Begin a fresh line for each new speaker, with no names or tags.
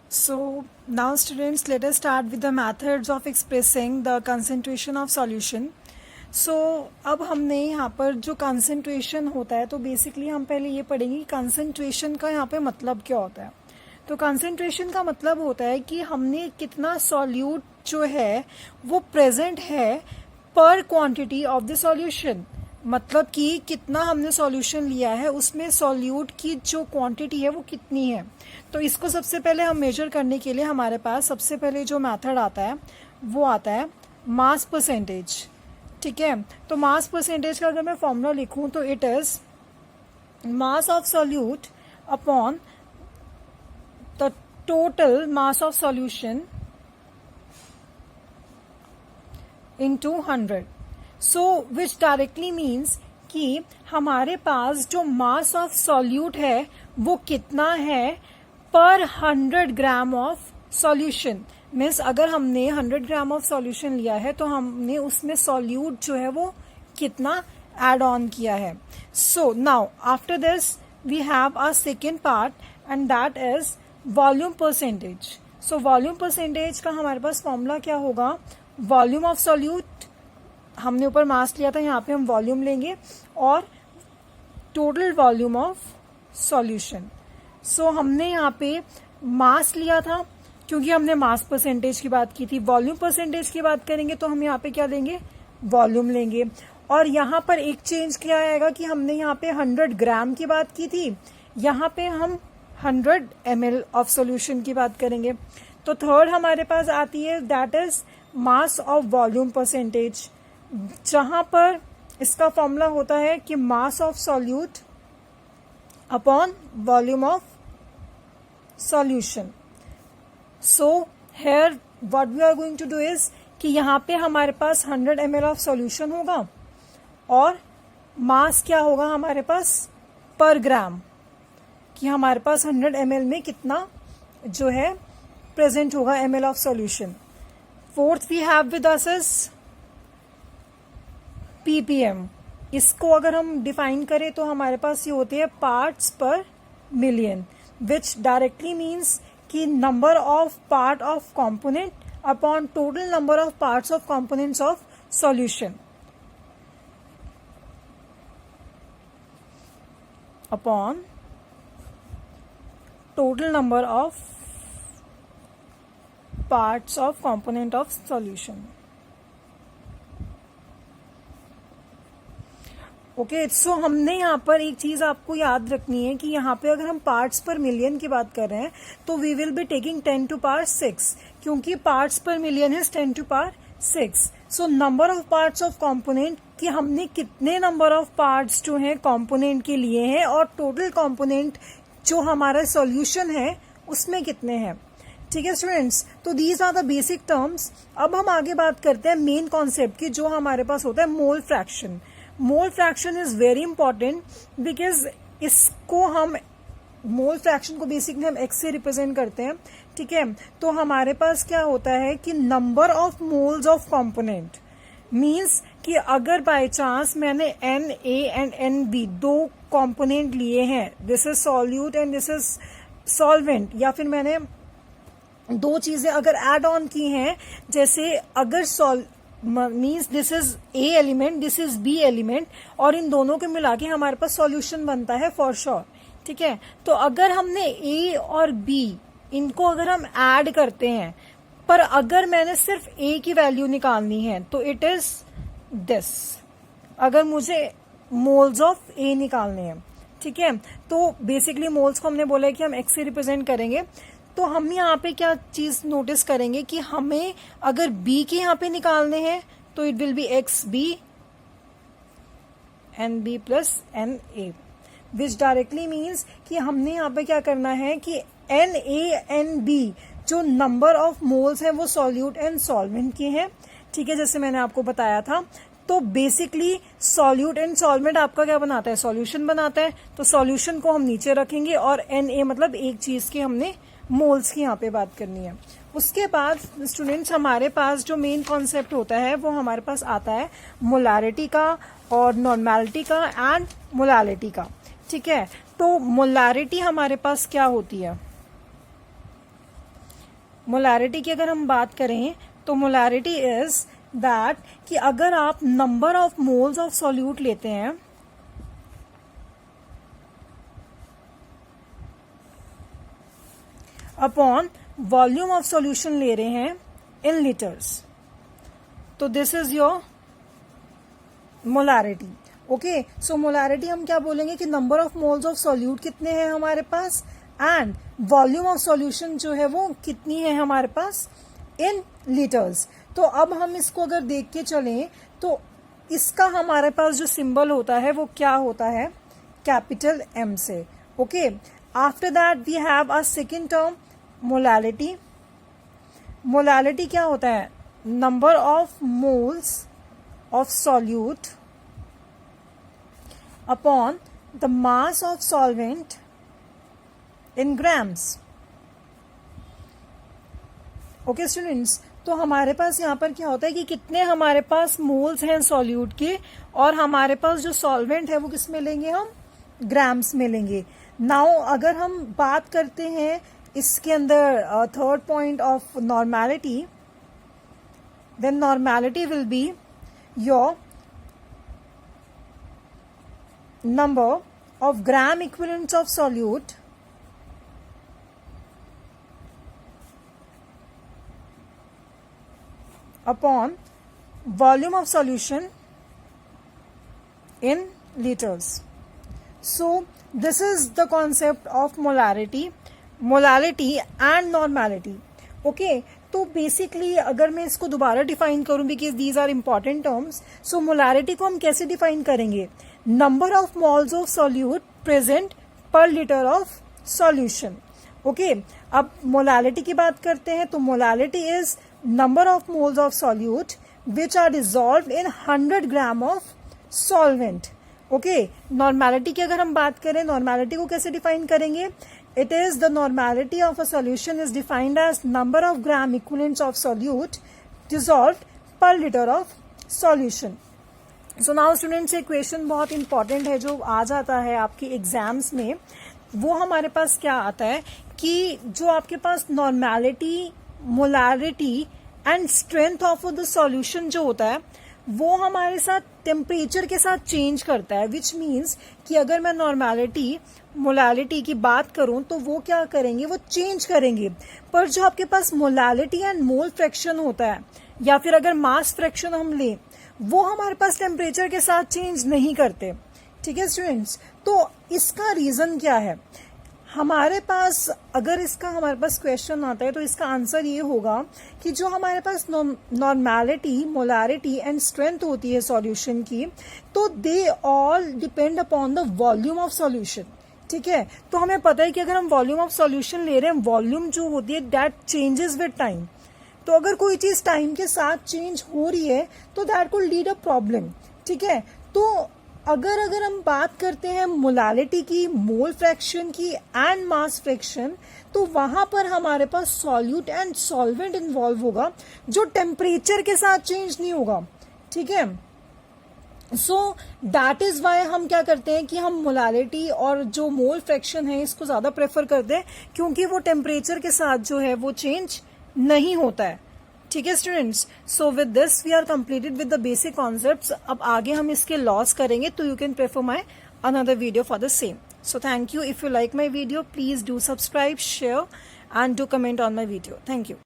So now students, let us start with the methods of expressing the concentration of solution. So अब हमने यहाँ पर जो concentration होता है, तो बेसिकली हम पहले ये पढ़ेंगे कि concentration का यहाँ पे मतलब क्या होता है. तो concentration का मतलब होता है कि हमने कितना solute जो है वो present है per quantity of the solution. मतलब कि कितना हमने सॉल्यूशन लिया है उसमें सॉल्यूट की जो क्वांटिटी है वो कितनी है. तो इसको सबसे पहले हम मेजर करने के लिए हमारे पास सबसे पहले जो मेथड आता है वो आता है मास परसेंटेज. ठीक है, तो मास परसेंटेज का अगर मैं फॉर्मूला लिखूं तो it is mass of solute upon the total mass of solution into 100. So which directly means कि हमारे पास जो मास ऑफ सॉल्यूट है वो कितना है पर 100 ग्राम ऑफ सॉल्यूशन. मीन्स अगर हमने 100 ग्राम ऑफ सॉल्यूशन लिया है तो हमने उसमें सॉल्यूट जो है वो कितना एड ऑन किया है. So now after this we have a second part and that is volume percentage. So volume percentage का हमारे पास फॉर्मूला क्या होगा. वॉल्यूम ऑफ सॉल्यूट, हमने ऊपर मास लिया था, यहाँ पे हम वॉल्यूम लेंगे और टोटल वॉल्यूम ऑफ सॉल्यूशन. सो हमने यहाँ पे मास लिया था क्योंकि हमने मास परसेंटेज की बात की थी. वॉल्यूम परसेंटेज की बात करेंगे तो हम यहाँ पे क्या लेंगे, वॉल्यूम लेंगे. और यहाँ पर एक चेंज क्या आएगा कि हमने यहाँ पे 100 ग्राम की बात की थी, यहाँ पे हम 100 ml ऑफ सॉल्यूशन की बात करेंगे. तो थर्ड हमारे पास आती है that is mass of volume percentage, जहां पर इसका फॉर्मूला होता है कि mass of solute upon volume of solution. So here what we are going to do is कि यहाँ पे हमारे पास 100 ml ऑफ सॉल्यूशन होगा और मास क्या होगा हमारे पास पर ग्राम, कि हमारे पास 100 ml में कितना जो है प्रेजेंट होगा ml of solution. Fourth we have with us is ppm. इसको अगर हम डिफाइन करें तो हमारे पास ये होते हैं parts per million, which directly means कि number of part of component upon total number of parts of components of solution upon total number of parts of component of solution. Okay, so हमने यहाँ पर एक चीज आपको याद रखनी है कि यहाँ पे अगर हम पार्ट्स पर मिलियन की बात कर रहे हैं तो we will be taking 10 to power 6, क्योंकि पार्ट्स पर मिलियन है 10 to power 6. So number of parts of component कि हमने कितने नंबर ऑफ पार्ट्स जो हैं कंपोनेंट के लिए हैं और टोटल कंपोनेंट जो हमारा सॉल्यूशन है उसमें कितने हैं. ठीक है स्टूडेंट्स, तो these are the basic terms. अब हम आगे बात करते हैं मेन कॉन्सेप्ट की, जो हमारे पास होता है mole fraction. Mole fraction is very important because इसको हम मोल फ्रैक्शन को बेसिकली हम एक्स से रिप्रेजेंट करते हैं. ठीक है, तो हमारे पास क्या होता है कि number of moles of component means कि अगर बाय चांस मैंने Na एंड Nb दो कंपोनेंट लिए हैं, this is solute and this is solvent, या फिर मैंने दो चीजें अगर एड ऑन की हैं, जैसे अगर means this is A element, this is B element, और इन दोनों के मिला के हमारे पास सॉल्यूशन बनता है फॉर श्योर. ठीक है, तो अगर हमने ए और बी इनको अगर हम ऐड करते हैं, पर अगर मैंने सिर्फ ए की वैल्यू निकालनी है तो इट इज दिस, अगर मुझे मोल्स ऑफ ए निकालने हैं. ठीक है, तो बेसिकली मोल्स को हमने बोला है कि हम एक्स से रिप्रेजेंट करेंगे. तो हम यहाँ पे क्या चीज नोटिस करेंगे कि हमें अगर बी के यहाँ पे निकालने हैं तो it will be X B N B plus N A, which directly means कि हमने यहाँ पे क्या करना है कि एन ए एन बी जो नंबर ऑफ मोल्स हैं वो सॉल्यूट एंड सॉल्वेंट के हैं. ठीक है, जैसे मैंने आपको बताया था. तो बेसिकली सॉल्यूट एंड सॉल्वेंट आपका क्या बनाता है, सॉल्यूशन बनाता है. तो सॉल्यूशन को हम नीचे रखेंगे और एन ए मतलब एक चीज की हमने मोल्स की यहाँ पे बात करनी है. उसके बाद स्टूडेंट्स हमारे पास जो मेन कॉन्सेप्ट होता है वो हमारे पास आता है मोलारिटी का और नॉर्मेलिटी का एंड मोलालिटी का. ठीक है, तो मोलारिटी हमारे पास क्या होती है, मोलैरिटी की अगर हम बात करें तो मोलैरिटी इज दैट कि अगर आप number of moles of solute लेते हैं अपॉन वॉल्यूम ऑफ सॉल्यूशन ले रहे हैं इन लीटर्स, तो this is your molarity. Okay, so molarity हम क्या बोलेंगे कि number of moles of solute कितने हैं हमारे पास एंड वॉल्यूम ऑफ सॉल्यूशन जो है वो कितनी है हमारे पास इन लीटर्स। तो अब हम इसको अगर देख के चलें तो इसका हमारे पास जो सिंबल होता है वो क्या होता है, कैपिटल एम से। Okay, after that we have a second term molarity. Molarity क्या होता है, number of moles of solute upon the mass of solvent in grams. Okay students, तो हमारे पास यहाँ पर क्या होता है कि कितने हमारे पास मोल्स हैं सॉल्यूट के, और हमारे पास जो सॉल्वेंट है वो किस में लेंगे, हम ग्राम्स में लेंगे। नाउ अगर हम बात करते हैं इसके अंदर third point of normality, then normality will be your number of gram equivalents of solute upon volume of solution in liters. So this is the concept of molarity and normality. Okay, तो basically अगर मैं इसको दोबारा define करूं because these are important terms, so molarity को हम कैसे define करेंगे, number of moles of solute present per litre of solution. Okay, अब मोलारिटी की बात करते हैं तो molarity is number of moles of solute which are dissolved in 100 gram of solvent. Okay, normality की अगर हम बात करें, normality को कैसे define करेंगे, it is the normality of a solution is defined as number of gram equivalents of solute dissolved per liter of solution. So now students, एक question बहुत इंपॉर्टेंट है जो आ जाता है आपके एग्जाम्स में, वो हमारे पास क्या आता है कि जो आपके पास normality, molarity and strength of the solution जो होता है वो हमारे साथ टेम्परेचर के साथ चेंज करता है, विच मीन्स कि अगर मैं नॉर्मैलिटी मोलारिटी की बात करूं तो वो क्या करेंगे, वो चेंज करेंगे। पर जो आपके पास मोलारिटी एंड मोल फ्रैक्शन होता है या फिर अगर मास फ्रैक्शन हम लें, वो हमारे पास टेम्परेचर के साथ चेंज नहीं करते। ठीक है स्टूडेंट्स, तो इसका रीजन क्या है, हमारे पास अगर इसका हमारे पास क्वेश्चन आता है तो इसका आंसर ये होगा कि जो हमारे पास नॉर्मैलिटी, मोलारिटी एंड स्ट्रेंथ होती है सॉल्यूशन की, तो they all depend upon the volume of solution. ठीक है, तो हमें पता है कि अगर हम वॉल्यूम ऑफ सॉल्यूशन ले रहे हैं, वॉल्यूम जो होती है दैट चेंजेस विद टाइम। तो अगर कोई चीज टाइम के साथ चेंज हो रही है तो that will lead a problem. ठीक है, तो अगर हम बात करते हैं मोलारिटी की, मोल फ्रैक्शन की एंड मास फ्रैक्शन, तो वहां पर हमारे पास सॉल्यूट एंड सॉल्वेंट इन्वॉल्व होगा जो टेम्परेचर के साथ चेंज नहीं होगा। ठीक है, सो दैट इज वाई हम क्या करते हैं कि हम मोलारिटी और जो मोल फ्रैक्शन है इसको ज्यादा प्रेफर करते हैं, क्योंकि वो टेम्परेचर के साथ जो है वो चेंज नहीं होता है। ठीक है students, so with this we are completed with the basic concepts. अब आगे हम इसके लॉस करेंगे, तो you can prefer my another video for the same. So thank you. If you like my video, please do subscribe, share and do comment on my video. Thank you.